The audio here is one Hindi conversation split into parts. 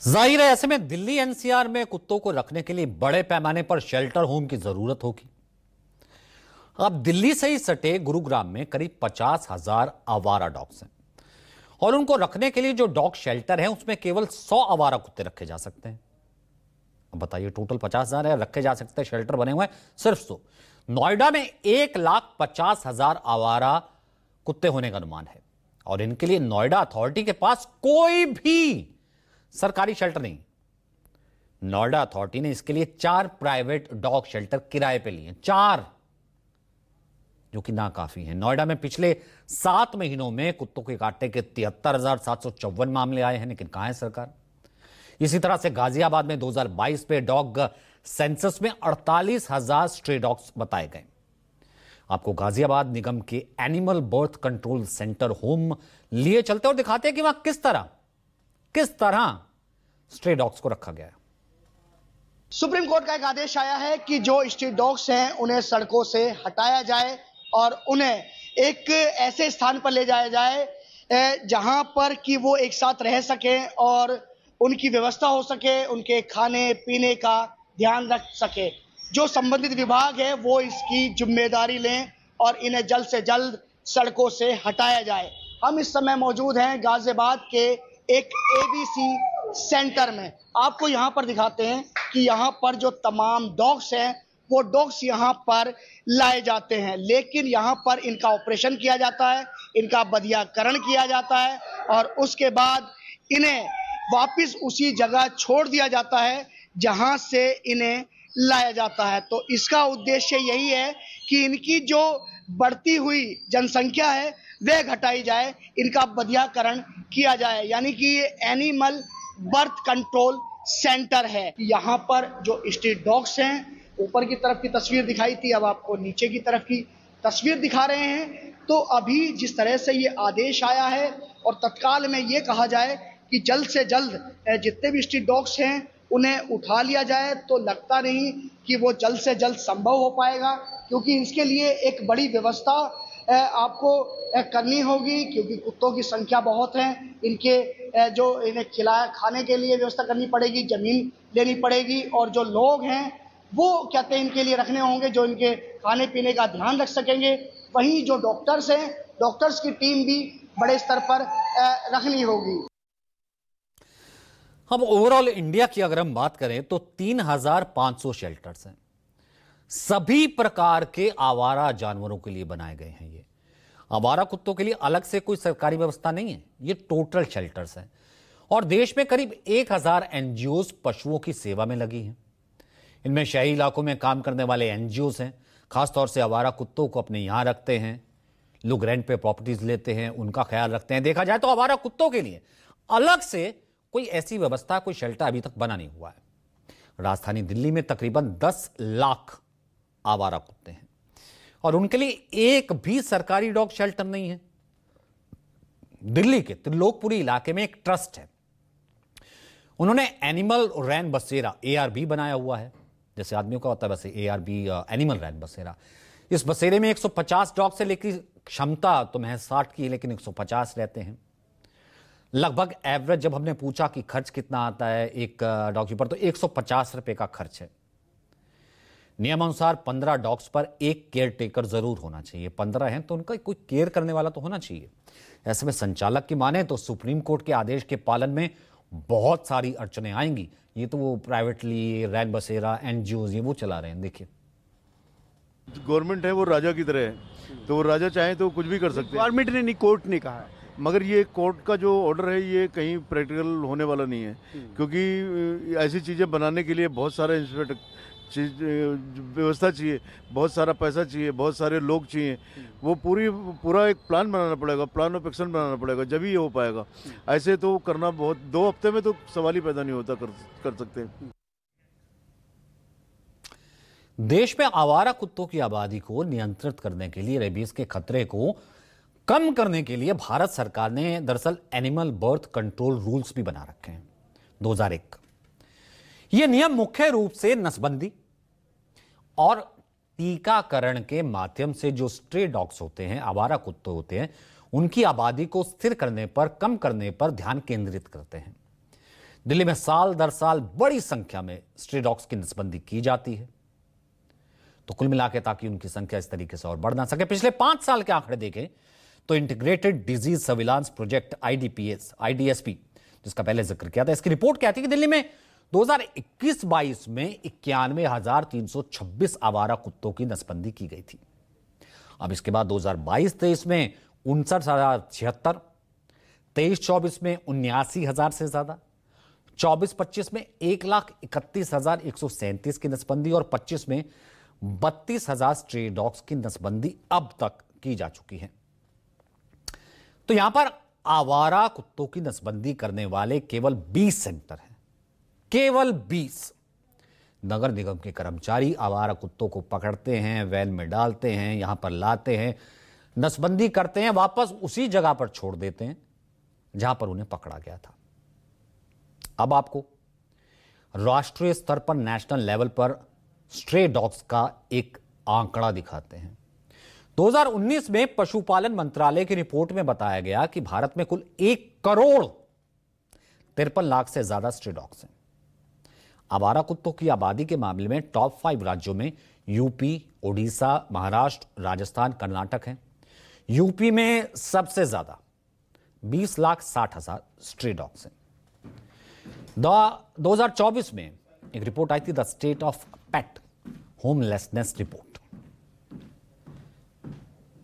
जाहिर है ऐसे में दिल्ली एनसीआर में कुत्तों को रखने के लिए बड़े पैमाने पर शेल्टर होम की जरूरत होगी। अब दिल्ली से ही सटे गुरुग्राम में करीब 50,000 आवारा डॉग्स हैं और उनको रखने के लिए जो डॉग शेल्टर है उसमें केवल 100 आवारा कुत्ते रखे जा सकते हैं। अब बताइए, टोटल 50,000 है, रखे जा सकते हैं, शेल्टर बने हुए हैं सिर्फ 100। नोएडा में 1,50,000 आवारा कुत्ते होने का अनुमान है और इनके लिए नोएडा अथॉरिटी के पास कोई भी सरकारी शेल्टर नहीं। नोएडा अथॉरिटी ने इसके लिए 4 प्राइवेट डॉग शेल्टर किराए पे लिए, 4, जो कि ना काफी है। नोएडा में पिछले 7 महीनों में कुत्तों के काटने के 73,754 मामले आए हैं, लेकिन कहां है सरकार। इसी तरह से गाजियाबाद में 2022 में डॉग सेंसस में 48,000 स्ट्रे डॉग्स बताए गए। आपको गाजियाबाद निगम के animal birth control centre home लिए चलते और दिखाते हैं कि वहां किस तरह स्ट्रे डॉग्स को रखा गया है। सुप्रीम कोर्ट का एक आदेश आया है कि जो स्ट्रीट डॉग्स हैं उन्हें सड़कों से हटाया जाए और उन्हें एक ऐसे स्थान पर ले जाया जाए जहां पर कि वो एक साथ रह सकें और उनकी व्यवस्था हो सके, उनके खाने पीने का ध्यान रख सके। जो संबंधित विभाग है वो इसकी जिम्मेदारी लें और इन्हें जल्द से जल्द सड़कों से हटाया जाए। हम इस समय मौजूद हैं गाजियाबाद के एक एबीसी सेंटर में। आपको यहां पर दिखाते हैं कि यहां पर जो तमाम डॉग्स हैं वो डॉग्स यहां पर लाए जाते हैं, लेकिन यहां पर इनका ऑपरेशन किया जाता है, इनका बधियाकरण किया जाता है और उसके बाद इन्हें वापस उसी जगह छोड़ दिया जाता है जहां से इन्हें लाया जाता है। तो इसका उद्देश्य यही है कि इनकी जो बढ़ती हुई जनसंख्या है वह घटाई जाए, इनका बधियाकरण किया जाए, यानी कि ये एनिमल बर्थ कंट्रोल सेंटर है। यहाँ पर जो स्ट्रीट डॉग्स हैं, ऊपर की तरफ की तस्वीर दिखाई थी, अब आपको नीचे की तरफ की तस्वीर दिखा रहे हैं। तो अभी जिस तरह से ये आदेश आया है और तत्काल में ये कहा जाए कि जल्द से जल्द जितने भी स्ट्रीट डॉग्स हैं उन्हें उठा लिया जाए, तो लगता नहीं कि वो जल्द से जल्द संभव हो पाएगा, क्योंकि इसके लिए एक बड़ी व्यवस्था आपको करनी होगी, क्योंकि कुत्तों की संख्या बहुत है। इनके जो इन्हें खाने के लिए व्यवस्था करनी पड़ेगी, जमीन लेनी पड़ेगी और जो लोग हैं वो कहते हैं इनके लिए रखने होंगे जो इनके खाने पीने का ध्यान रख सकेंगे। वहीं जो डॉक्टर्स हैं, डॉक्टर्स की टीम भी बड़े स्तर पर रखनी होगी। अब ओवरऑल इंडिया की अगर हम बात करें तो 3,500 शेल्टर्स हैं, सभी प्रकार के आवारा जानवरों के लिए बनाए गए हैं। ये आवारा कुत्तों के लिए अलग से कोई सरकारी व्यवस्था नहीं है, ये टोटल शेल्टर्स हैं। और देश में करीब 1,000 एनजीओज पशुओं की सेवा में लगी हैं। इनमें शहरी इलाकों में काम करने वाले एनजीओज हैं, खासतौर से आवारा कुत्तों को अपने यहां रखते हैं। लोग रेंट पे प्रॉपर्टीज लेते हैं, उनका ख्याल रखते हैं। देखा जाए तो आवारा कुत्तों के लिए अलग से कोई ऐसी व्यवस्था, कोई शेल्टर अभी तक बना नहीं हुआ है। राजधानी दिल्ली में तकरीबन 10 लाख आवारा कुत्ते हैं और उनके लिए एक भी सरकारी डॉग शेल्टर नहीं है। दिल्ली के त्रिलोकपुरी इलाके में एक ट्रस्ट है, उन्होंने एनिमल रैन बसेरा ARB बनाया हुआ है। जैसे आदमियों का होता है वैसे ARB एनिमल रैन बसेरा। इस बसेरे में 150 डॉग से लेकर क्षमता तो महज 60 की है, लेकिन 150 रहते हैं। लगभग एवरेज जब हमने पूछा कि खर्च कितना आता है एक डॉग के ऊपर, तो 150 रुपए का खर्च है। नियमानुसार 15 डॉग्स पर एक केयर टेकर जरूर होना चाहिए। 15 हैं तो उनका कोई केयर करने वाला तो होना चाहिए। ऐसे में संचालक की माने तो सुप्रीम कोर्ट के आदेश के पालन में बहुत सारी अड़चनें आएंगी। ये तो वो प्राइवेटली रैन बसेरा एनजीओज ये वो चला रहे हैं। देखिए, गवर्नमेंट है वो राजा की तरह है, तो वो राजा चाहे तो कुछ भी कर सकते हैं। गवर्नमेंट ने नहीं, कोर्ट ने कहा है। मगर ये कोर्ट का जो ऑर्डर है ये कहीं प्रैक्टिकल होने वाला नहीं है, क्योंकि ऐसी चीज़ें बनाने के लिए बहुत सारा इंस्पेक्टर व्यवस्था चाहिए, बहुत सारा पैसा चाहिए, बहुत सारे लोग चाहिए। वो पूरा एक प्लान बनाना पड़ेगा, प्लान ऑफ एक्शन बनाना पड़ेगा, जब ही ये हो पाएगा। ऐसे तो करना बहुत 2 हफ्ते में तो सवाल ही पैदा नहीं होता कर सकते हैं। देश में आवारा कुत्तों की आबादी को नियंत्रित करने के लिए रेबीज के खतरे को कम करने के लिए भारत सरकार ने दरअसल एनिमल बर्थ कंट्रोल रूल्स भी बना रखे हैं 2001। यह नियम मुख्य रूप से नसबंदी और टीकाकरण के माध्यम से जो स्ट्रे डॉग्स होते हैं, आवारा कुत्ते होते हैं, उनकी आबादी को स्थिर करने पर, कम करने पर ध्यान केंद्रित करते हैं। दिल्ली में साल दर साल बड़ी संख्या में स्ट्रे डॉग्स की नसबंदी की जाती है। तो कुल मिला के ताकि उनकी संख्या इस तरीके से और बढ़ ना सके, पिछले 5 साल के आंकड़े देखें तो integrated disease surveillance project IDSP, जिसका पहले जिक्र किया था, इसकी रिपोर्ट कहती है कि दिल्ली में 2021-22 में 91,326 आवारा कुत्तों की नसबंदी की गई थी। अब इसके बाद 2022-23 में 59,076, 23-24 में 79,000 से ज्यादा, 24-25 में 1,31,137 की नसबंदी और 25 में 32,000 स्ट्रे डॉग्स की नसबंदी अब तक की जा चुकी है। तो यहां पर आवारा कुत्तों की नसबंदी करने वाले केवल 20 सेंटर हैं, केवल 20। नगर निगम के कर्मचारी आवारा कुत्तों को पकड़ते हैं, वैन में डालते हैं, यहां पर लाते हैं, नसबंदी करते हैं, वापस उसी जगह पर छोड़ देते हैं जहां पर उन्हें पकड़ा गया था। अब आपको राष्ट्रीय स्तर पर, नेशनल लेवल पर स्ट्रे डॉग्स का एक आंकड़ा दिखाते हैं। 2019 में पशुपालन मंत्रालय की रिपोर्ट में बताया गया कि भारत में कुल 1,53,00,000 से ज्यादा स्ट्रे डॉग्स हैं। आवारा कुत्तों की आबादी के मामले में टॉप 5 राज्यों में यूपी, ओडिशा, महाराष्ट्र, राजस्थान, कर्नाटक हैं। यूपी में सबसे ज्यादा 20,60,000 स्ट्रे डॉग्स हैं। 2024 में एक रिपोर्ट आई थी, the state of pet homelessness report.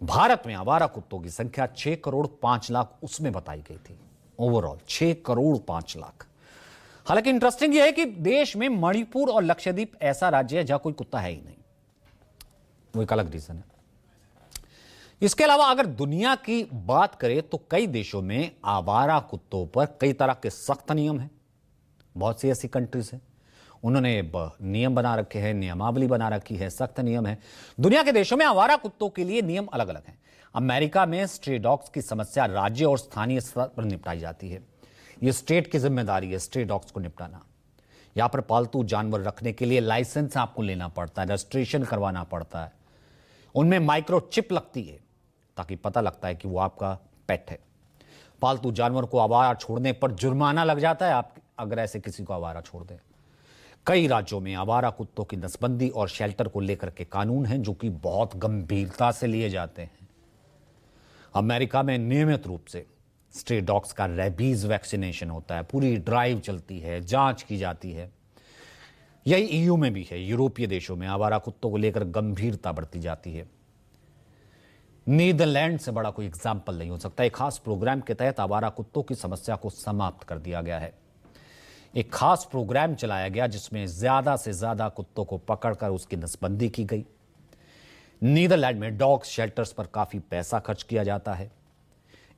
Bharat में आवारा कुत्तों की संख्या 6,05,00,000 उसमें बताई गई थी। ओवरऑल 6,05,00,000। हालांकि इंटरेस्टिंग यह है कि देश में मणिपुर और लक्षद्वीप ऐसा राज्य है जहां कोई कुत्ता है ही नहीं, वो एक अलग रीजन है। इसके अलावा अगर दुनिया की बात करें तो कई देशों में आवारा कुत्तों पर कई तरह के सख्त नियम हैं। बहुत सी ऐसी कंट्रीज हैं, उन्होंने नियम बना रखे हैं, नियमावली बना रखी है, सख्त नियम है। दुनिया के देशों में आवारा कुत्तों के लिए नियम अलग अलग हैं। अमेरिका में स्ट्रे डॉग्स की समस्या राज्य और स्थानीय स्तर पर निपटाई जाती है। यह स्टेट की जिम्मेदारी है स्ट्रे डॉग्स को निपटाना। यहां पर पालतू जानवर रखने के लिए लाइसेंस आपको लेना पड़ता है, रजिस्ट्रेशन करवाना पड़ता है। उनमें माइक्रोचिप लगती है ताकि पता लगता है कि वो आपका पेट है। पालतू जानवर को आवारा छोड़ने पर जुर्माना लग जाता है आप अगर ऐसे किसी को आवारा छोड़ दें। कई राज्यों में आवारा कुत्तों की नसबंदी और शेल्टर को लेकर के कानून हैं जो कि बहुत गंभीरता से लिए जाते हैं। अमेरिका में नियमित रूप से स्ट्रे डॉग्स का रेबीज वैक्सीनेशन होता है, पूरी ड्राइव चलती है, जांच की जाती है। यही ईयू में भी है, यूरोपीय देशों में आवारा कुत्तों को लेकर गंभीरता बढ़ती जाती है। नीदरलैंड से बड़ा कोई एग्जाम्पल नहीं हो सकता। एक खास प्रोग्राम के तहत आवारा कुत्तों की समस्या को समाप्त कर दिया गया है। एक खास प्रोग्राम चलाया गया जिसमें ज्यादा से ज्यादा कुत्तों को पकड़कर उसकी नसबंदी की गई। नीदरलैंड में डॉग शेल्टर्स पर काफी पैसा खर्च किया जाता है।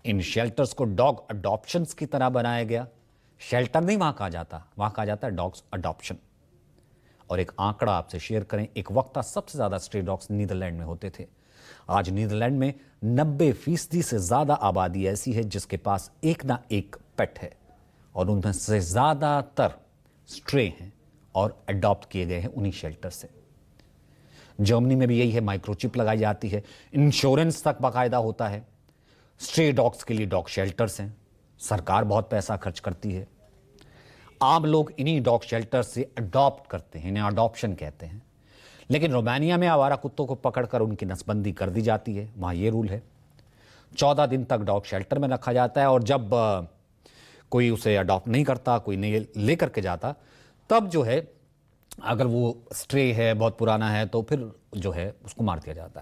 इन शेल्टर्स को डॉग अडॉप्शंस की तरह बनाया गया। शेल्टर नहीं वहां कहा जाता, वहां कहा जाता है डॉग्स अडॉप्शन। और एक आंकड़ा आपसे शेयर करें, एक वक्त था सबसे ज्यादा स्ट्रे डॉग्स नीदरलैंड में होते थे। आज नीदरलैंड में 90% से ज्यादा आबादी ऐसी है जिसके पास एक ना एक पेट है और उनमें से ज्यादातर स्ट्रे हैं और अडॉप्ट किए गए हैं उन्हीं शेल्टर से। जर्मनी में भी यही है, माइक्रोचिप लगाई जाती है, इंश्योरेंस तक बाकायदा होता है। स्ट्रे डॉग्स के लिए डॉग शेल्टर्स हैं, सरकार बहुत पैसा खर्च करती है। आम लोग इन्हीं डॉग शेल्टर से अडॉप्ट करते हैं, इन्हें अडॉप्शन कहते हैं। लेकिन रोमानिया में आवारा कुत्तों को पकड़कर उनकी नसबंदी कर दी जाती है। वहां यह रूल है 14 दिन तक डॉग शेल्टर में रखा जाता है और जब कोई उसे अडॉप्ट नहीं करता, कोई नहीं लेकर के जाता, तब जो है अगर वो स्ट्रे है, बहुत पुराना है, तो फिर जो है उसको मार दिया जाता है।